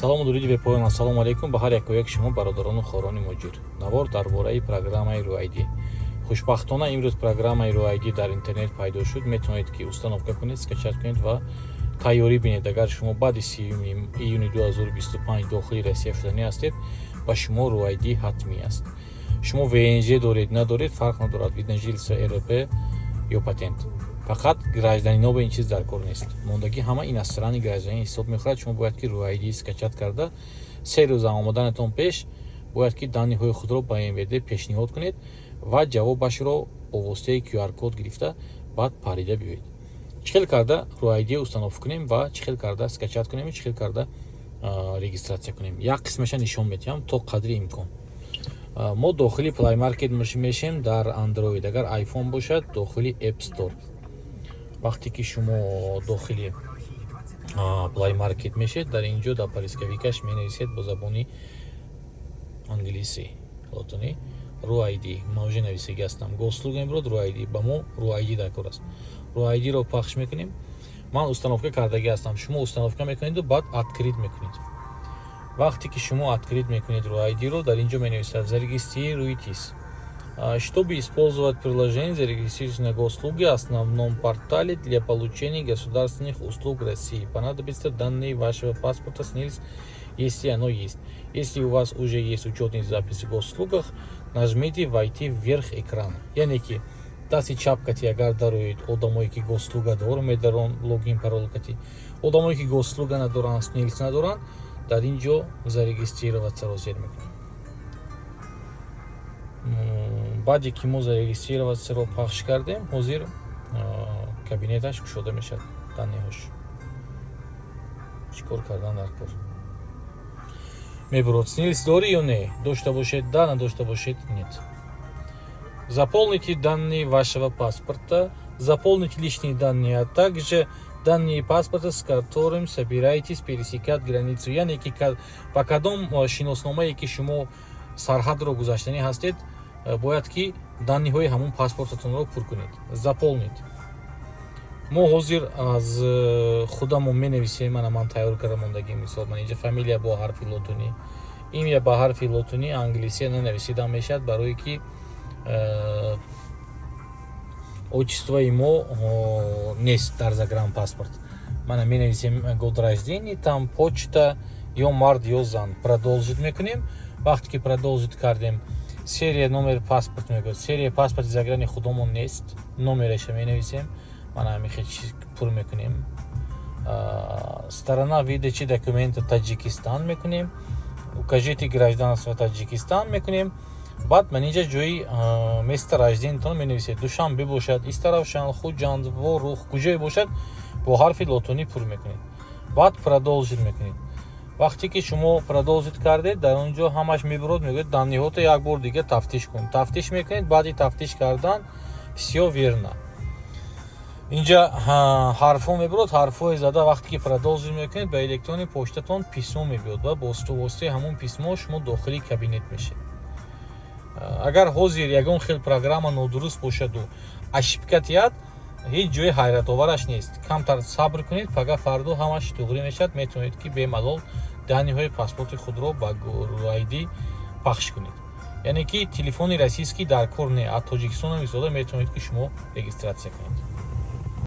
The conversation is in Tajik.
салому дуруди бепоён. Ассалому алайкум ба ҳар якояк шумо бародарону хорони муҷир. Навор дар бораи программаи RUID. Хушбахтона имрӯз программаи RUID дар интернет пайдо шуд. Метавонед ки установка кунед, скачат кунед ва тайёрӣ бинед. Агар шумо баъди 30 июни 2025 дохили Россия шуданӣ ҳастед, ба шумо RUID ҳатмӣ аст. Шумо ВНЖ доред, надоред, фарқ надорад, видна жилса, РП ё патент. Фақат гражданиноба ин чиз дар кор нест. Мондагӣ ҳама иностранни гражданин ҳисоб мехӯрад. Шумо бояд ки RUID скачат карда 3 рӯз омаданатон пеш бояд ки данниҳои худро ба МВД пешниҳод кунед ва ҷавобашро бо воситаи QR код гирифта баъд парида биёед. Чӣ хел карда RUID установка кунем ва чӣ хел карда скачат кунем и чӣ хел карда регистратсия кунем. Як қисмаша нишон медиҳам то қадри имкон. Мо дохили Play Market мешем дар Android. Агар iPhone бошад, дохили App Store. Вақте ки шумо дохили Play Market мешед, дар инҷо дар поисковикаш менависед бо забони англисӣ. Лотони RUID. Ма уже нависига ҳастам. Гослуг мебурад RUID. Ба мо RUID дар кор аст. RUID-ро пахш мекунем. Ман установка кардаги ҳастам. Шумо установка мекунед баъд открит мекунед. Вақте ки шумо открит мекунед RUID-ро, дар инҷо менависад зарегистрируйтесь. Чтобы использовать приложение, зарегистрируйтесь на госуслуги, основном портале для получения государственных услуг России. Понадобятся данные вашего паспорта СНИЛС, если оно есть. Если у вас уже есть учетный запись в госуслугах, нажмите «Войти вверх экрана». Яъне ки дасти чап кати агар дароед одамое ки госуслуга дор медарон логин парол кати. Одамое ки госуслуга надоран, СНИЛС надоран, дар инҷо зарегистрироваться зер мекунем. баъде ки мо зарегистрироватсиро пахш кардем, ҳозир кабинеташ кушода мешад. Данниҳош чӣ кор кардан дар кор мебурад. СНИЛС дори ё не? Дошта бошед да, надошта бошед нет. Заполните данные вашего паспорта, заполните личные данные, а также данные паспорта, с которым собираетесь пересекать границу. Яъне ки ба кадом шиносномае ки шумо сарҳадро гузаштанӣ ҳастед, бояд ки данниҳои ҳамон паспортатонро пур кунед. Заполнед. Мо ҳозир аз худамон менависем. Ман тайёр карда мондагӣ мисол ман инҷа фамилия бо ҳарфи лотунӣ, имя ба ҳарфи лотунӣ англисия нанависида мешад, барое ки отчествои мо нест дар загранпаспорт. Мана менависем год рождения, там почта ё мард ё зан. Продолжить мекунем. Вақте ки продолжить кардем, серия номер паспорт мегӯяд. Серия паспорти заграни худомон нест. Номераша менависем. Мана ҳамихе чиз пур мекунем. Сторона выдачи документа Таҷикистан мекунем. Укажите гражданство Таҷикистан мекунем. баъд ман инҷа ҷои место рождениятон менависед. Душанбе бошад, Истаравшан, Хуҷанд, Ворух, куҷое бошад, бо ҳарфи лотунӣ пур мекунед. баъд продолжит мекунед. Вақте ки шумо продолжит кардед, дар он ҷо ҳамаш мебурад, мегӯяд данниҳото як бор дига тафтиш кун. Тафтиш мекунед, баъди тафтиш кардан всё верно. Инҷа ҳарфҳо мебурад, ҳарфҳои зада вақте ки продолжит мекунед, ба электронни поштатон писмо мебиёд ва бо воситаи ҳамон писмо шумо дохили кабинет мешед. Агар ҳозир ягон хел программа нодуруст бошаду ошибка тиҳад, ҳеҷ ҷои ҳайратовараш нест. Камтар сабр кунед, пага фардо ҳамаш туғри мешад. Метавонед ки бемалол данниҳои паспорти худро ба RUID пахш кунед. Яъне ки телефони российский дар кор не, аз Тоҷикистон ҳам истода метавонед ки шумо регистратсия кунед.